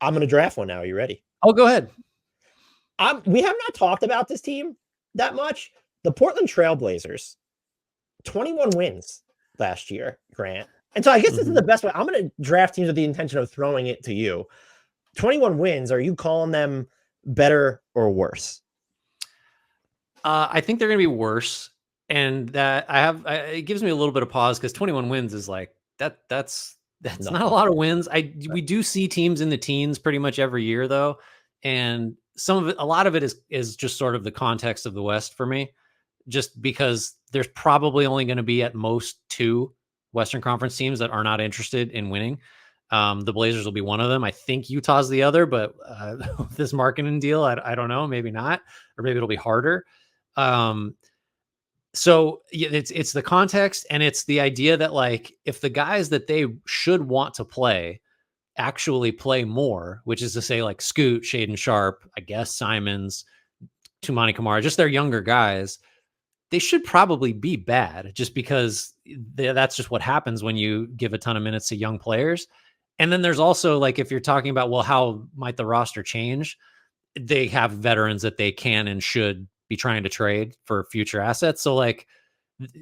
I'm going to draft one now. Are you ready? Oh, go ahead. We have not talked about this team that much. The Portland Trailblazers, 21 wins last year, Grant. And so I guess this is the best way. I'm going to draft teams with the intention of throwing it to you. 21 wins. Are you calling them better or worse? I think they're going to be worse. And that it gives me a little bit of pause because 21 wins is like that's not a lot of wins. We do see teams in the teens pretty much every year though. And a lot of it is just sort of the context of the West for me, just because there's probably only going to be at most 2 Western Conference teams that are not interested in winning. The Blazers will be one of them. I think Utah's the other, but this marketing deal, I don't know, maybe not, or maybe it'll be harder. So it's the context, and it's the idea that like if the guys that they should want to play actually play more, which is to say like Scoot, Shaden Sharp, I guess Simons, Toumani Camara, just their younger guys, they should probably be bad just because that's just what happens when you give a ton of minutes to young players. And then there's also like, if you're talking about, well, how might the roster change? They have veterans that they can and should be trying to trade for future assets. So like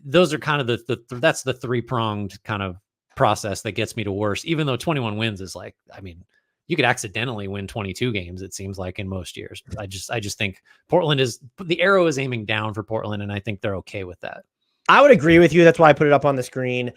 those are kind of that's the 3-pronged kind of process that gets me to worse, even though 21 wins is like, I mean, you could accidentally win 22 games. It seems like in most years. I just think the arrow is aiming down for Portland. And I think they're okay with that. I would agree with you. That's why I put it up on the screen.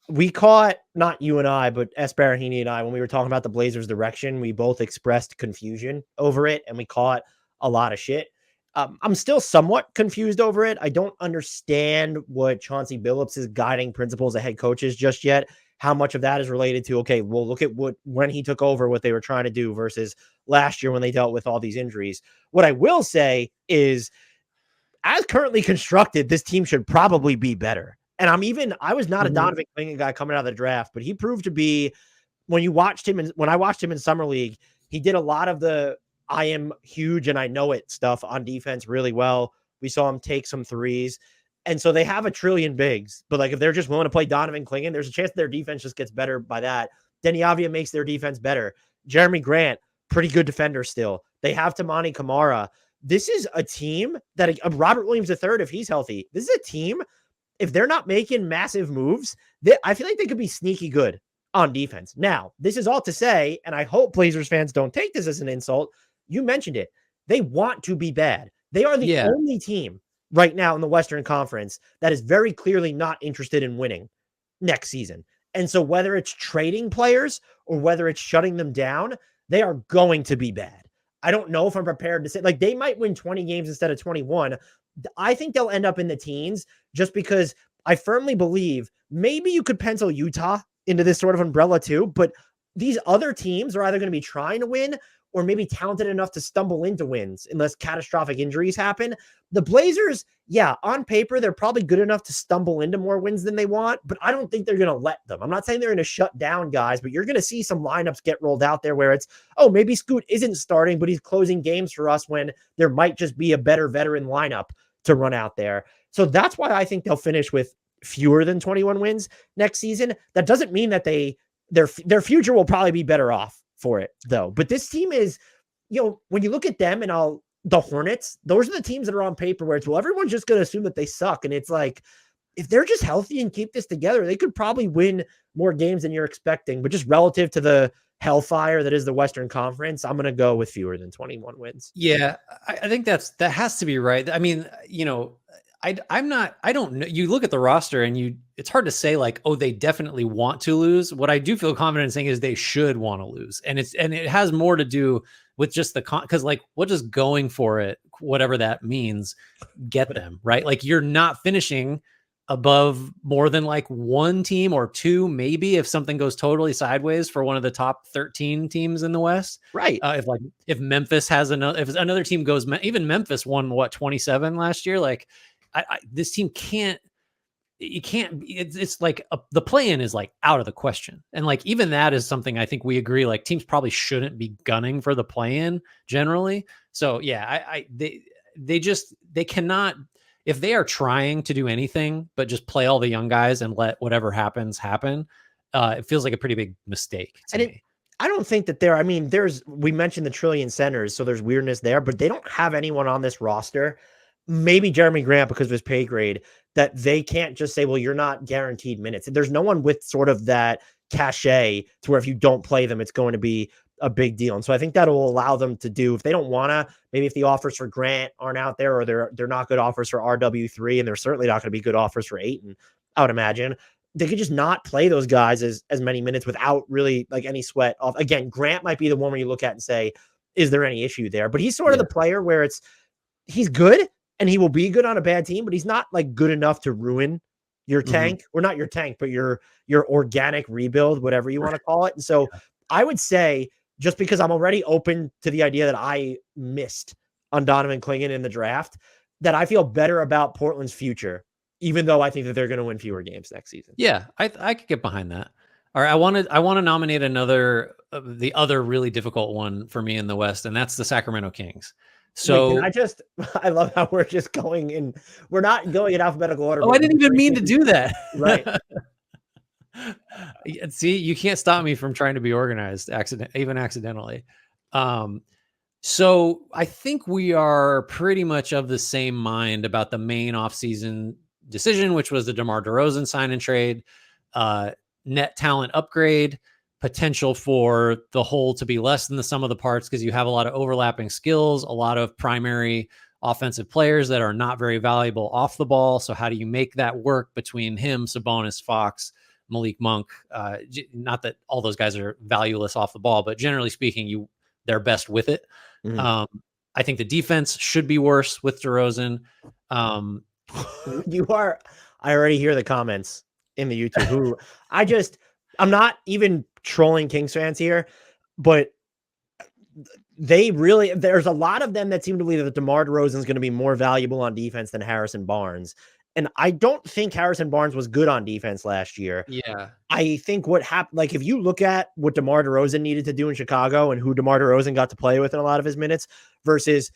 We caught, not you and I, but Esparahini and I, when we were talking about the Blazers direction, we both expressed confusion over it, and we caught a lot of shit. I'm still somewhat confused over it. I don't understand what Chauncey Billups' guiding principles of head coaches just yet. How much of that is related to, okay, well, look at when he took over, what they were trying to do versus last year when they dealt with all these injuries. What I will say is, as currently constructed, this team should probably be better. And I was not a Donovan Clingan guy coming out of the draft, but he proved to be, when I watched him in Summer League, he did a lot of the I am huge and I know it stuff on defense really well. We saw him take some threes. And so they have a trillion bigs, but like if they're just willing to play Donovan Clingan, there's a chance their defense just gets better by that. Denny Avdia makes their defense better. Jeremy Grant, pretty good defender still. They have Toumani Camara. This is a team that Robert Williams III, if he's healthy, this is a team, if they're not making massive moves, I feel like they could be sneaky good on defense. Now, this is all to say, and I hope Blazers fans don't take this as an insult. You mentioned it. They want to be bad. They are the only team right now in the Western Conference that is very clearly not interested in winning next season. And so whether it's trading players or whether it's shutting them down, they are going to be bad. I don't know if I'm prepared to say, like, they might win 20 games instead of 21. I think they'll end up in the teens just because I firmly believe maybe you could pencil Utah into this sort of umbrella too, but these other teams are either going to be trying to win or maybe talented enough to stumble into wins unless catastrophic injuries happen. The Blazers, yeah, on paper, they're probably good enough to stumble into more wins than they want, but I don't think they're going to let them. I'm not saying they're going to shut down guys, but you're going to see some lineups get rolled out there where it's, oh, maybe Scoot isn't starting, but he's closing games for us when there might just be a better veteran lineup to run out there. So that's why I think they'll finish with fewer than 21 wins next season. That doesn't mean that their future will probably be better off for it though. But this team is, when you look at them and the Hornets, those are the teams that are on paper where it's, well, everyone's just going to assume that they suck. And it's like, if they're just healthy and keep this together, they could probably win more games than you're expecting. But just relative to the hellfire that is the Western Conference, I'm going to go with fewer than 21 wins. Yeah, I think that has to be right. I mean, I don't know. You look at the roster and it's hard to say like, oh, they definitely want to lose. What I do feel confident in saying is they should want to lose. And it has more to do with just because like, what does going for it, whatever that means, get them, right? Like you're not finishing above more than like one team or two, maybe if something goes totally sideways for one of the top 13 teams in the West. Right. If Memphis has if another team goes, even Memphis won 27 last year. Like, this team it's like the play-in is like out of the question. And like, even that is something I think we agree, like teams probably shouldn't be gunning for the play-in generally. So yeah, they cannot, if they are trying to do anything, but just play all the young guys and let whatever happens happen. It feels like a pretty big mistake to me. I don't think that I mean, we mentioned the trillion centers, so there's weirdness there, but they don't have anyone on this roster. Maybe Jeremy Grant because of his pay grade that they can't just say, well, you're not guaranteed minutes. There's no one with sort of that cachet to where if you don't play them, it's going to be a big deal. And so I think that'll allow them to do, if they don't want to, maybe if the offers for Grant aren't out there or they're not good offers for RW3 and they're certainly not going to be good offers for Ayton, I would imagine they could just not play those guys as many minutes without really like any sweat off. Again, Grant might be the one where you look at and say, is there any issue there? But he's sort of the player where he's good and he will be good on a bad team, but he's not like good enough to ruin your tank, or not your tank, but your organic rebuild, whatever you want to call it. And so I would say, just because I'm already open to the idea that I missed on Donovan Clingan in the draft, that I feel better about Portland's future, even though I think that they're going to win fewer games next season. Yeah, I could get behind that. All right, I want to nominate another the other really difficult one for me in the West, and that's the Sacramento Kings. So wait, I love how we're just going in. We're not going in alphabetical order. Oh, I didn't even mean to do that. Right. See, you can't stop me from trying to be organized, even accidentally. So I think we are pretty much of the same mind about the main offseason decision, which was the DeMar DeRozan sign and trade, net talent upgrade, potential for the whole to be less than the sum of the parts because you have a lot of overlapping skills, a lot of primary offensive players that are not very valuable off the ball. So how do you make that work between him, Sabonis, Fox, Malik Monk? Not that all those guys are valueless off the ball, but generally speaking, they're best with it. I think the defense should be worse with DeRozan. I already hear the comments in the YouTube I'm not even trolling Kings fans here, but there's a lot of them that seem to believe that DeMar DeRozan is going to be more valuable on defense than Harrison Barnes. And I don't think Harrison Barnes was good on defense last year. Yeah. I think what happened, like if you look at what DeMar DeRozan needed to do in Chicago and who DeMar DeRozan got to play with in a lot of his minutes versus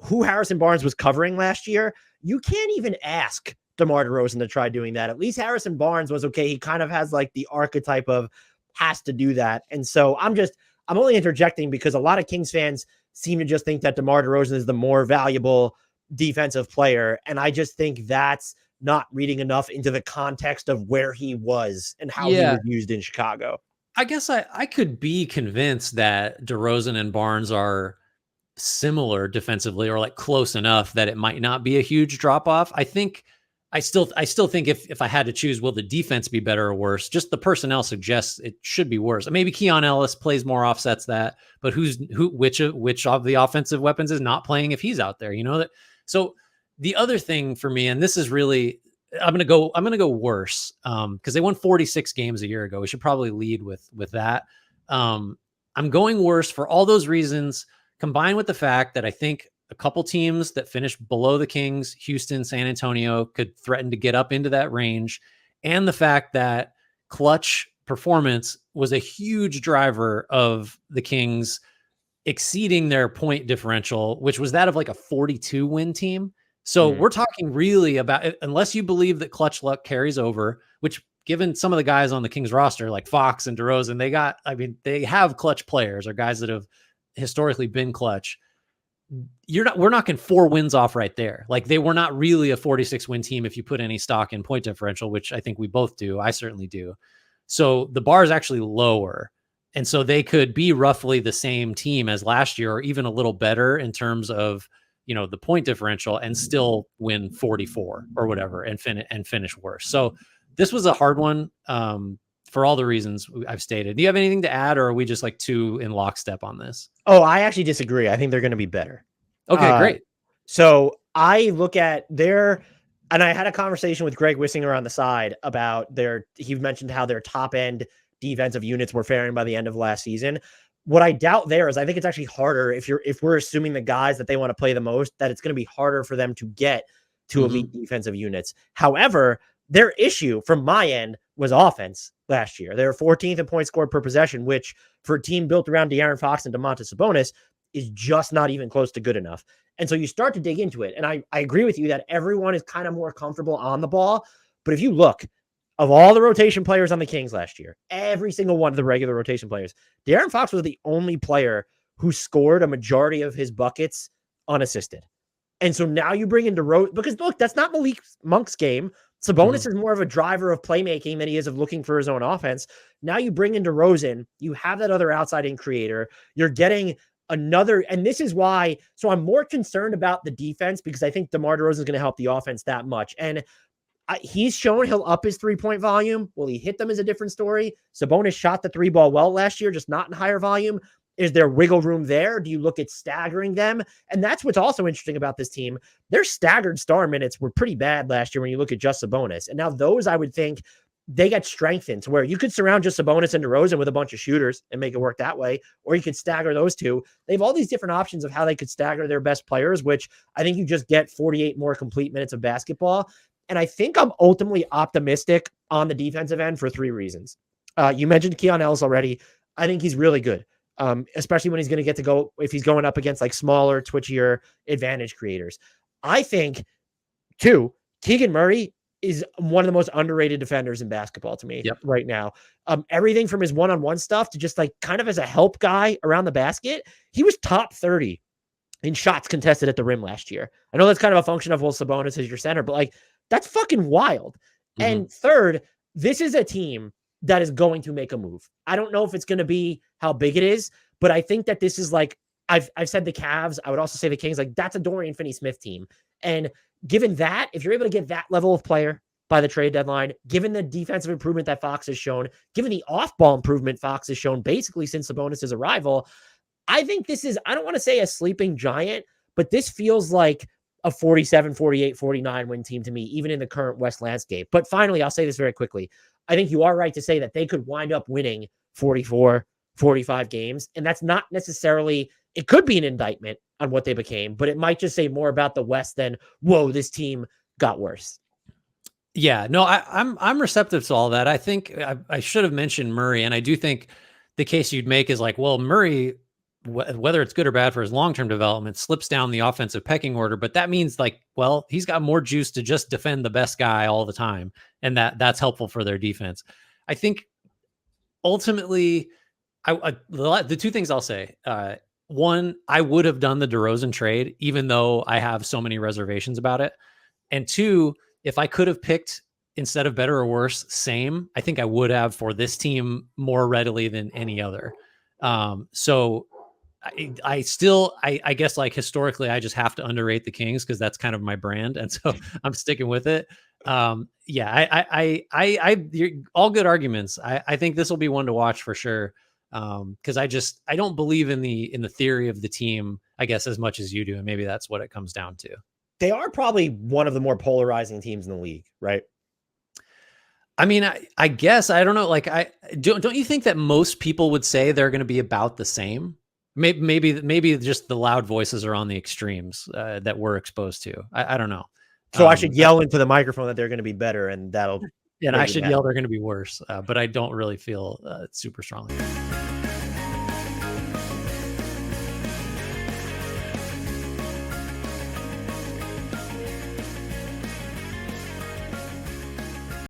who Harrison Barnes was covering last year, you can't even ask DeMar DeRozan to try doing that. At least Harrison Barnes was okay. He kind of has like the archetype of has to do that. And so I'm only interjecting because a lot of Kings fans seem to just think that DeMar DeRozan is the more valuable defensive player. And I just think that's not reading enough into the context of where he was and how he was used in Chicago. I guess I could be convinced that DeRozan and Barnes are similar defensively or like close enough that it might not be a huge drop off. I still think if I had to choose, will the defense be better or worse? Just the personnel suggests it should be worse. Maybe Keon Ellis plays more, offsets that, but which of the offensive weapons is not playing if he's out there? You know that. So the other thing for me, and this is really, I'm gonna go worse because they won 46 games a year ago. We should probably lead with that. I'm going worse for all those reasons, combined with the fact that I think a couple teams that finished below the Kings, Houston, San Antonio, could threaten to get up into that range. And the fact that clutch performance was a huge driver of the Kings exceeding their point differential, which was that of like a 42 win team. So we're talking really about, unless you believe that clutch luck carries over, which given some of the guys on the Kings roster, like Fox and DeRozan, they have clutch players or guys that have historically been clutch. We're knocking 4 wins off right there. Like they were not really a 46 win team if you put any stock in point differential, which I think we both do. I certainly do. So the bar is actually lower. And so they could be roughly the same team as last year, or even a little better in terms of, the point differential and still win 44 or whatever and finish worse. So this was a hard one for all the reasons I've stated. Do you have anything to add, or are we just like too in lockstep on this? Oh, I actually disagree. I think they're going to be better. Okay, great. So I look at and I had a conversation with Greg Wissinger on the side about he mentioned how their top end defensive units were faring by the end of last season. What I doubt there is I think it's actually harder if we're assuming the guys that they want to play the most, that it's going to be harder for them to get to elite defensive units. However, their issue from my end was offense last year. They were 14th in points scored per possession, which for a team built around De'Aaron Fox and Domantas Sabonis is just not even close to good enough. And so you start to dig into it. And I agree with you that everyone is kind of more comfortable on the ball. But if you look, of all the rotation players on the Kings last year, every single one of the regular rotation players, De'Aaron Fox was the only player who scored a majority of his buckets unassisted. And so now you bring in DeRozan, because look, that's not Malik Monk's game. Sabonis is more of a driver of playmaking than he is of looking for his own offense. Now you bring in DeRozan, you have that other outside in creator. You're getting another, and this is why, so I'm more concerned about the defense because I think DeMar DeRozan is going to help the offense that much. And he's shown he'll up his 3-point volume. Will he hit them is a different story. Sabonis shot the 3-ball well last year, just not in higher volume. Is there wiggle room there? Do you look at staggering them? And that's what's also interesting about this team. Their staggered star minutes were pretty bad last year when you look at just Sabonis. And now those, I would think, they get strengthened to where you could surround just Sabonis and DeRozan with a bunch of shooters and make it work that way, or you could stagger those two. They have all these different options of how they could stagger their best players, which I think you just get 48 more complete minutes of basketball. And I think I'm ultimately optimistic on the defensive end for 3 reasons. You mentioned Keon Ellis already. I think he's really good. Especially when he's going to get to go, if he's going up against like smaller, twitchier advantage creators. I think, 2, Keegan Murray is one of the most underrated defenders in basketball to me right now. Everything from his one-on-one stuff to just like kind of as a help guy around the basket. He was top 30 in shots contested at the rim last year. I know that's kind of a function of, well, Sabonis is your center, but like that's fucking wild. And third, this is a team that is going to make a move. I don't know if it's going to be how big it is, but I think that this is like, I've said the Cavs, I would also say the Kings, like that's a Dorian Finney-Smith team. And given that, if you're able to get that level of player by the trade deadline, given the defensive improvement that Fox has shown, given the off-ball improvement Fox has shown basically since Sabonis' arrival, I think this is, I don't want to say a sleeping giant, but this feels like a 47, 48, 49 win team to me, even in the current West landscape. But finally, I'll say this very quickly. I think you are right to say that they could wind up winning 44, 45 games. And that's not necessarily, it could be an indictment on what they became, but it might just say more about the West than, whoa, this team got worse. Yeah, no, I'm receptive to all that. I think I should have mentioned Murray. And I do think the case you'd make is like, well, Murray, whether it's good or bad for his long-term development, slips down the offensive pecking order. But that means like, well, he's got more juice to just defend the best guy all the time. And that's helpful for their defense. I think ultimately, the 2 things I'll say, 1, I would have done the DeRozan trade, even though I have so many reservations about it. And 2, if I could have picked instead of better or worse, same, I think I would have for this team more readily than any other. So I still guess like historically, I just have to underrate the Kings because that's kind of my brand. And so I'm sticking with it. You're all good arguments. I think this will be one to watch for sure. Cause I don't believe in the theory of the team, I guess, as much as you do. And maybe that's what it comes down to. They are probably one of the more polarizing teams in the league, right? I mean, I guess, I don't know. Like, don't you think that most people would say they're going to be about the same? Maybe just the loud voices are on the extremes that we're exposed to. I don't know. So I should yell into the microphone that they're going to be better, and that'll. And I should yell they're going to be worse. But I don't really feel super strongly.